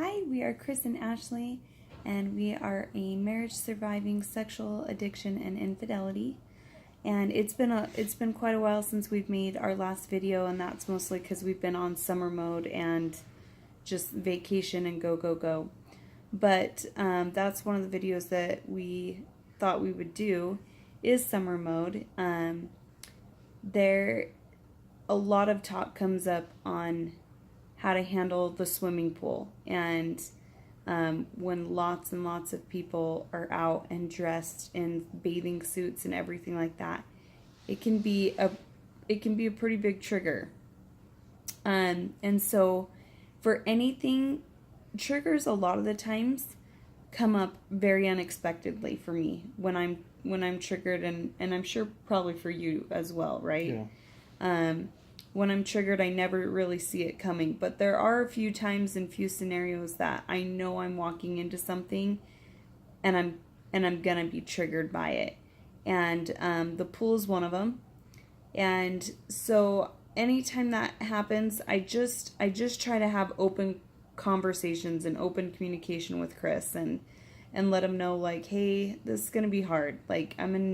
Hi, we are Chris and Ashley, and we are a marriage surviving sexual addiction and infidelity. And it's been quite a while since we've made our last video, and that's mostly because we've been on summer mode and just vacation and go go go. But that's one of the videos that we thought we would do is summer mode. There a lot of talk comes up on how to handle the swimming pool, and when lots and lots of people are out and dressed in bathing suits and everything like that, it can be a pretty big trigger. And so for anything, triggers a lot of the times come up very unexpectedly for me when I'm triggered, and I'm sure probably for you as well, right? Yeah. When I'm triggered, I never really see it coming. But there are a few times and few scenarios that I know I'm walking into something, and I'm gonna be triggered by it. And the pool is one of them. And so anytime that happens, I just try to have open conversations and open communication with Chris, and let him know, like, hey, this is gonna be hard. Like, I'm gonna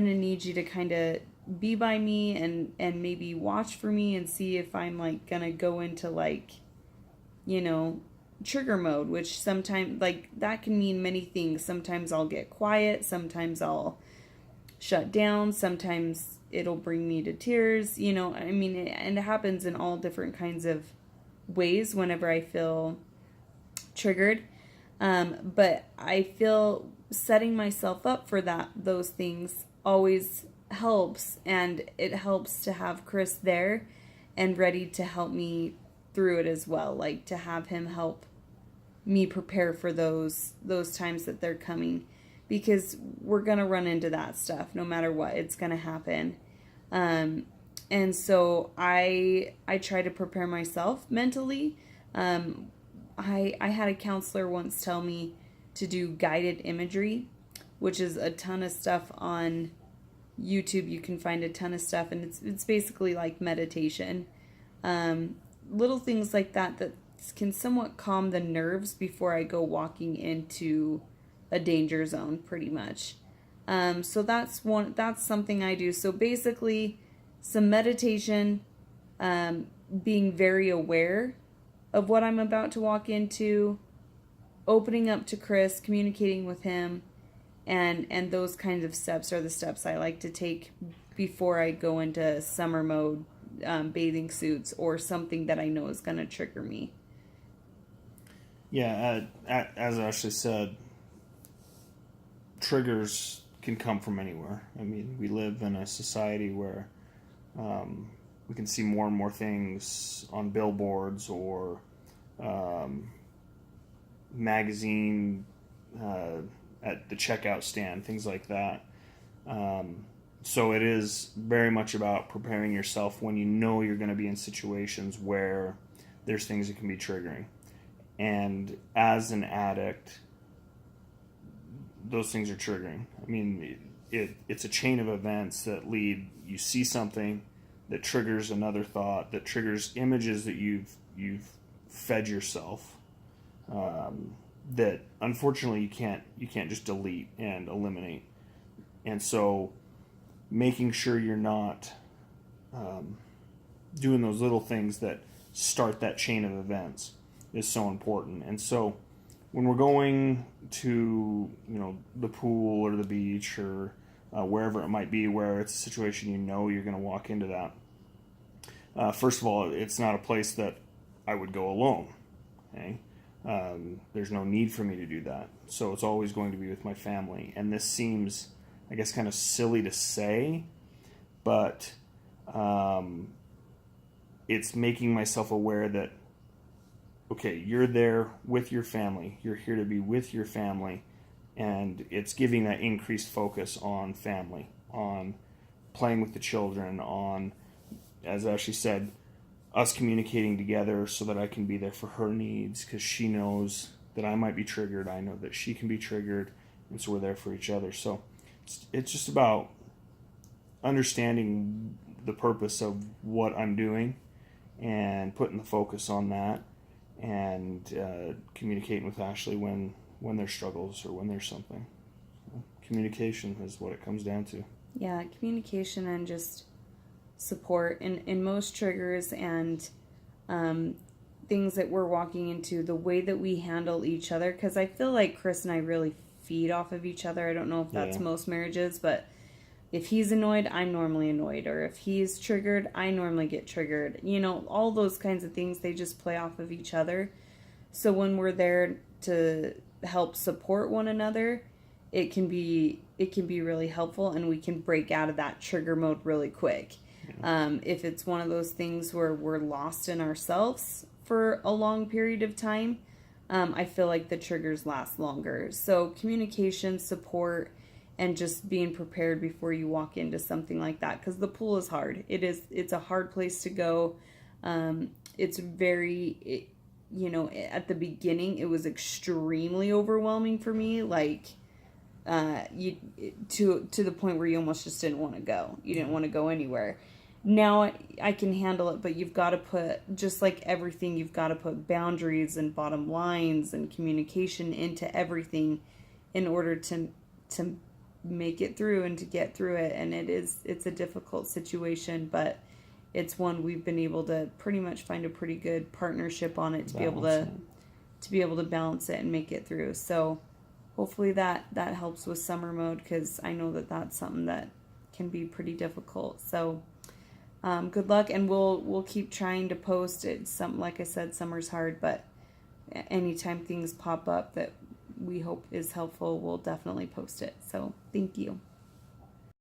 need you to kind of be by me and maybe watch for me and see if I'm like gonna go into, like, you know, trigger mode, which sometimes, like, that can mean many things. Sometimes I'll get quiet, sometimes I'll shut down, sometimes it'll bring me to tears, I mean, and it happens in all different kinds of ways whenever I feel triggered. But I feel setting myself up for those things always helps, and it helps to have Chris there and ready to help me through it as well, like to have him help me prepare for those times that they're coming, because we're gonna run into that stuff no matter what. It's gonna happen. And so I try to prepare myself mentally. I had a counselor once tell me to do guided imagery, which is a ton of stuff on YouTube. You can find a ton of stuff, and it's basically like meditation. Little things like that can somewhat calm the nerves before I go walking into a danger zone, pretty much. So that's something I do. So basically, some meditation, being very aware of what I'm about to walk into, opening up to Chris, communicating with him, and those kinds of steps are the steps I like to take before I go into summer mode, bathing suits, or something that I know is going to trigger me. Yeah, as Ashley said, triggers can come from anywhere. I mean, we live in a society where we can see more and more things on billboards or magazine at the checkout stand, things like that. So it is very much about preparing yourself when you know you're going to be in situations where there's things that can be triggering. And as an addict, those things are triggering. I mean, it's a chain of events that lead. You see something that triggers another thought, that triggers images that you've fed yourself, that unfortunately you can't just delete and eliminate. And so making sure you're not doing those little things that start that chain of events is so important. And so when we're going to, the pool or the beach or wherever it might be, where it's a situation you're going to walk into that, first of all, it's not a place that I would go alone. Okay? There's no need for me to do that. So it's always going to be with my family. And this seems, I guess, kind of silly to say, but it's making myself aware that, okay, you're there with your family. You're here to be with your family. And it's giving that increased focus on family, on playing with the children, on, as Ashley said, us communicating together so that I can be there for her needs, because she knows that I might be triggered. I know that she can be triggered, and so we're there for each other. So it's just about understanding the purpose of what I'm doing and putting the focus on that, and communicating with Ashley when there's struggles or when there's something. So communication is what it comes down to. Yeah, communication and just support in most triggers and things that we're walking into, the way that we handle each other, because I feel like Chris and I really feed off of each other. I don't know if that's most marriages, but if he's annoyed, I'm normally annoyed, or if he's triggered, I normally get triggered. You know, all those kinds of things, they just play off of each other. So when we're there to help support one another, it can be really helpful, and we can break out of that trigger mode really quick. If it's one of those things where we're lost in ourselves for a long period of time, I feel like the triggers last longer. So communication, support, and just being prepared before you walk into something like that, because the pool is hard. It's a hard place to go. It's very, at the beginning it was extremely overwhelming for me, like to the point where you almost just didn't want to go. You didn't want to go anywhere. Now I can handle it, but you've got to put, just like everything, you've got to put boundaries and bottom lines and communication into everything in order to make it through and to get through it. And it's a difficult situation, but it's one we've been able to pretty much find a pretty good partnership on it to be able to balance it and make it through. So hopefully that helps with summer mode, because I know that that's something that can be pretty difficult. So good luck, and we'll keep trying to post it. Like I said, summer's hard, but anytime things pop up that we hope is helpful, we'll definitely post it. So thank you.